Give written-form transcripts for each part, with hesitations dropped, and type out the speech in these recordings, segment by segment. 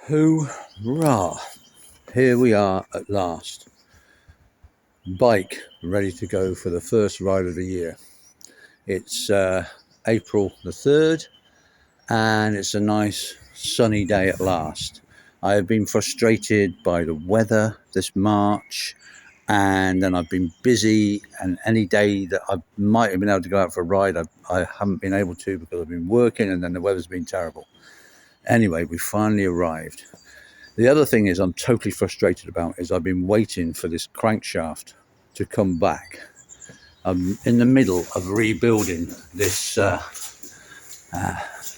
Hoorah! Here we are at last. Bike ready to go for the first ride of the year. It's April the 3rd and it's a nice sunny day at last. I have been frustrated by the weather this March, and then I've been busy, and any day that I might have been able to go out for a ride, I haven't been able to because I've been working, and then the weather's been terrible. Anyway, we finally arrived. The other thing is I'm totally frustrated about is I've been waiting for this crankshaft to come back. I'm in the middle of rebuilding this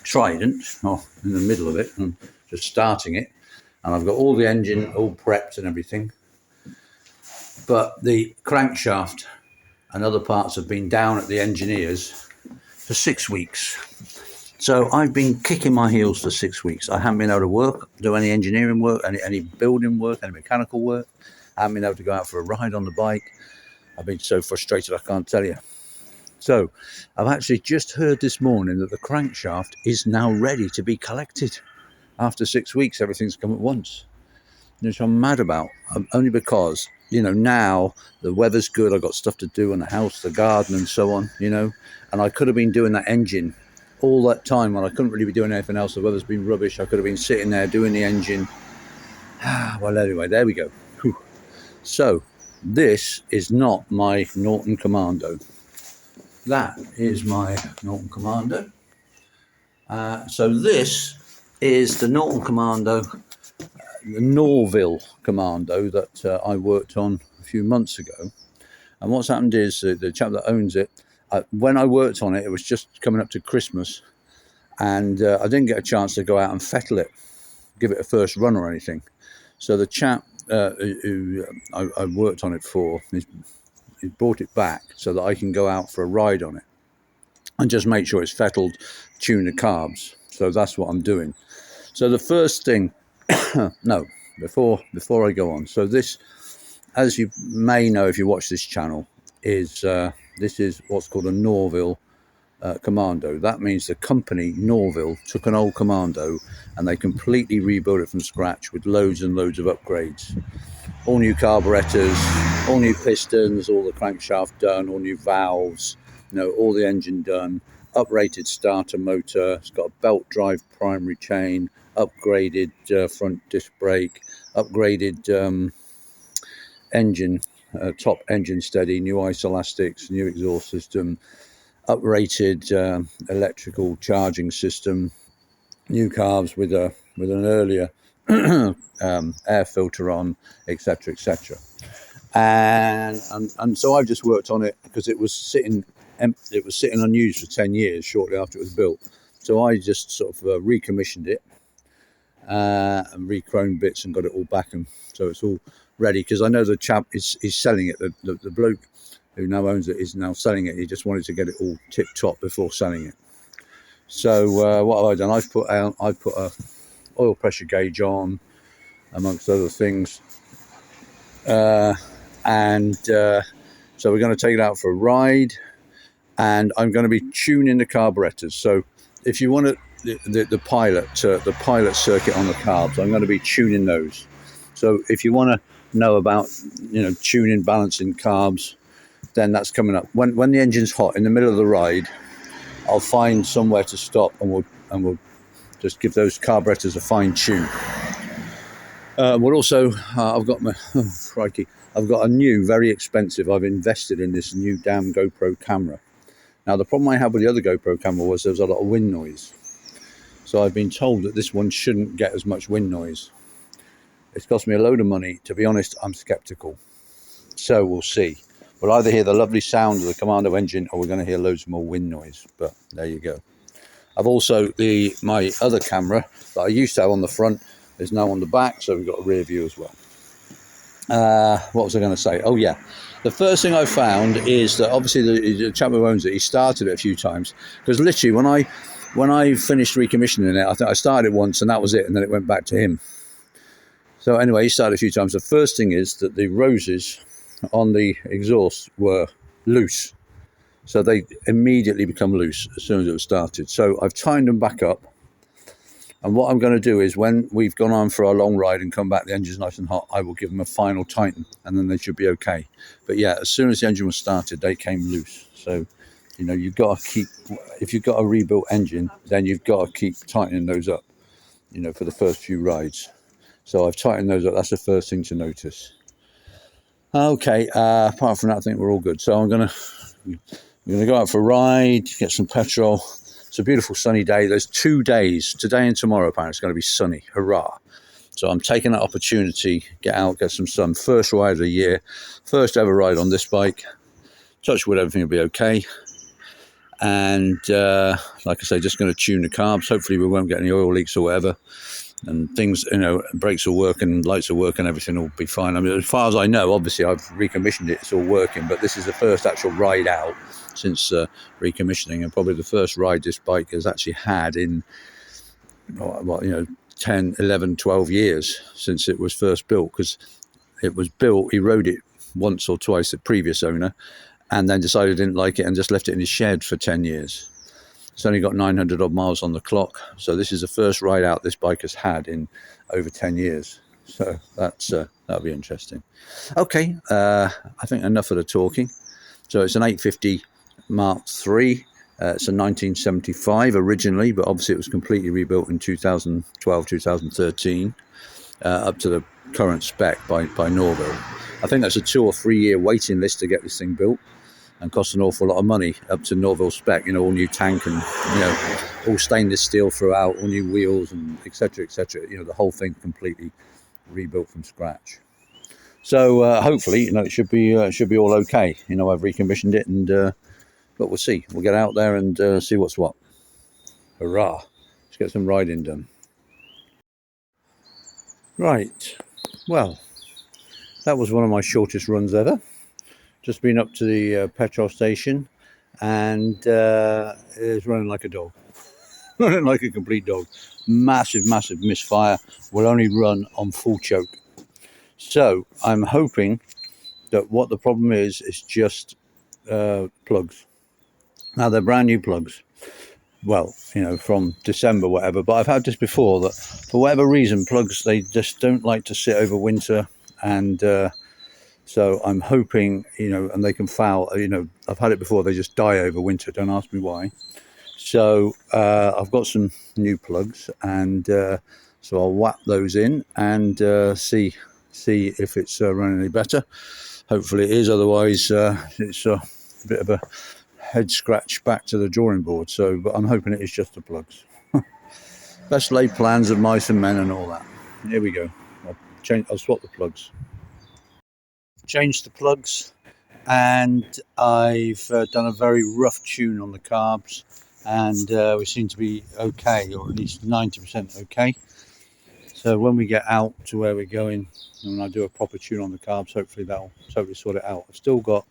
Trident, or in the middle of it, and just starting it. And I've got all the engine all prepped and everything. But the crankshaft and other parts have been down at the engineers for 6 weeks. So I've been kicking my heels for 6 weeks. I haven't been able to do any engineering work, any building work, any mechanical work. I haven't been able to go out for a ride on the bike. I've been so frustrated I can't tell you. So I've actually just heard this morning that the crankshaft is now ready to be collected. After 6 weeks, everything's come at once, which I'm mad about, only because, now the weather's good. I've got stuff to do in the house, the garden and so on, and I could have been doing that engine all that time when I couldn't really be doing anything else. The weather's been rubbish. I could have been sitting there doing the engine. Well, anyway, there we go. Whew. So this is not my Norton Commando. That is my Norton Commando. So this is the Norton Commando, the Norvil Commando that I worked on a few months ago. And what's happened is the chap that owns it, when I worked on it, it was just coming up to Christmas, and I didn't get a chance to go out and fettle it, give it a first run or anything. So the chap who I worked on it for, he brought it back so that I can go out for a ride on it and just make sure it's fettled, tune the carbs. So that's what I'm doing. So the first thing, before I go on, so this, as you may know if you watch this channel, is this is what's called a Norvil Commando. That means the company Norvil took an old Commando and they completely rebuilt it from scratch with loads and loads of upgrades. All new carburetors, all new pistons, all the crankshaft done, all new valves, all the engine done, uprated starter motor. It's got a belt drive primary chain, upgraded front disc brake, upgraded engine, top engine steady, new isoelastics, new exhaust system, uprated electrical charging system, new carbs with an earlier air filter on, etc., etc. And so I've just worked on it because it was sitting unused for 10 years shortly after it was built. So I just sort of recommissioned it and re-chromed bits and got it all back, and so it's all ready, because I know the chap is selling it. The bloke who now owns it is now selling it. He just wanted to get it all tip top before selling it. So what have I done? I've put a oil pressure gauge on, amongst other things, and so we're going to take it out for a ride, and I'm going to be tuning the carburetors. So if you want the pilot circuit on the carbs, I'm going to be tuning those. So if you want to know about tuning, balancing carbs, then that's coming up. When the engine's hot in the middle of the ride, I'll find somewhere to stop, and we'll just give those carburetors a fine tune. We'll also I've got I've got a new, very expensive, I've invested in this new damn GoPro camera. Now the problem I had with the other GoPro camera was there was a lot of wind noise. So I've been told that this one shouldn't get as much wind noise. It's cost me a load of money. To be honest, I'm skeptical. So we'll see. We'll either hear the lovely sound of the Commando engine, or we're going to hear loads more wind noise. But there you go. I've also, my other camera that I used to have on the front is now on the back, so we've got a rear view as well. What was I going to say? Oh yeah, the first thing I found is that obviously the chap who owns it, he started it a few times, because literally when I finished recommissioning it, I think I started it once and that was it, and then it went back to him. So anyway, he started a few times. The first thing is that the roses on the exhaust were loose, so they immediately become loose as soon as it was started. So I've tightened them back up, And what I'm going to do is, when we've gone on for our long ride and come back, the engine's nice and hot, I will give them a final tighten, and then they should be okay. But yeah, as soon as the engine was started, they came loose. So, you know, you've got to keep, if you've got a rebuilt engine, then you've got to keep tightening those up, you know, for the first few rides. So I've tightened those up. That's the first thing to notice. Okay, apart from that, I think we're all good. So I'm gonna go out for a ride, get some petrol. It's a beautiful sunny day. There's 2 days, today and tomorrow, apparently it's going to be sunny. Hurrah. So I'm taking that opportunity, get out, get some sun. First ride of the year, first ever ride on this bike. Touch wood, everything will be okay. And like I say, just going to tune the carbs. Hopefully we won't get any oil leaks or whatever. And things, you know, brakes will work and lights will work and everything will be fine. I mean, as far as I know, obviously I've recommissioned it, it's all working, but this is the first actual ride out since recommissioning, and probably the first ride this bike has actually had in, well, you know, 10, 11, 12 years since it was first built, because it was built, he rode it once or twice, the previous owner, and then decided he didn't like it and just left it in his shed for 10 years. It's only got 900 odd miles on the clock, so this is the first ride out this bike has had in over 10 years. So that's that'll be interesting. Okay, I think enough of the talking. So it's an 850 Mark III. It's a 1975 originally, but obviously it was completely rebuilt in 2012, 2013, up to the current spec by Norvil. I think that's a 2 or 3 year waiting list to get this thing built, and costs an awful lot of money up to Norvil spec, you know, all new tank and, you know, all stainless steel throughout, all new wheels and etc., etc. You know, the whole thing completely rebuilt from scratch. So hopefully, you know, it should be all okay. You know, I've recommissioned it, and but we'll see. We'll get out there and see what's what. Hurrah! Let's get some riding done. Right. Well, that was one of my shortest runs ever. Just been up to the petrol station, and it's running like a dog. Running like a complete dog. Massive, massive misfire. Will only run on full choke. So I'm hoping that what the problem is just plugs. Now they're brand new plugs. Well, you know, from December, whatever. But I've had this before, that for whatever reason, plugs, they just don't like to sit over winter, and so I'm hoping, you know, and they can foul. You know, I've had it before; they just die over winter. Don't ask me why. So I've got some new plugs, and so I'll whack those in and see if it's running any better. Hopefully it is. Otherwise, it's a bit of a head scratch back to the drawing board. So, but I'm hoping it is just the plugs. Best laid plans of mice and men and all that. Here we go. I'll swap the plugs. Changed the plugs, and I've done a very rough tune on the carbs, and we seem to be okay, or at least 90% okay. So when we get out to where we're going, and when I do a proper tune on the carbs, hopefully that'll totally sort it out. I've still got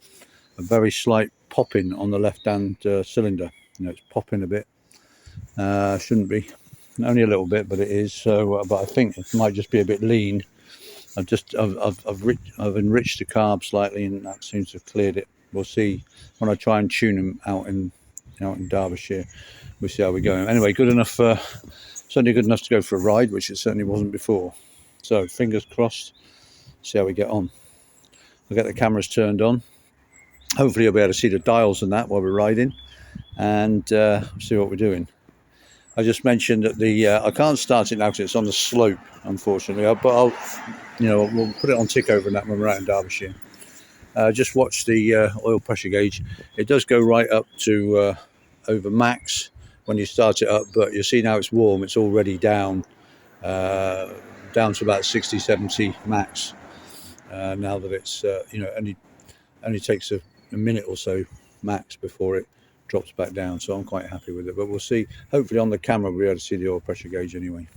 a very slight popping on the left-hand cylinder. You know, it's popping a bit. Shouldn't be, only a little bit, but it is. So, but I think it might just be a bit lean. I've enriched the carb slightly, and that seems to have cleared it. We'll see when I try and tune them out in Derbyshire. We'll see how we go. Anyway, good enough. Certainly good enough to go for a ride, which it certainly wasn't before. So fingers crossed. See how we get on. I'll get the cameras turned on. Hopefully you'll be able to see the dials and that while we're riding, and see what we're doing. I just mentioned that I can't start it now because it's on the slope, unfortunately. But we'll put it on tick over and that when we're out in Derbyshire. Just watch the oil pressure gauge. It does go right up to over max when you start it up, but you see now it's warm. It's already down to about 60, 70 max. Now that it's only takes a minute or so max before it drops back down, so I'm quite happy with it. But we'll see. Hopefully on the camera we'll be able to see the oil pressure gauge anyway.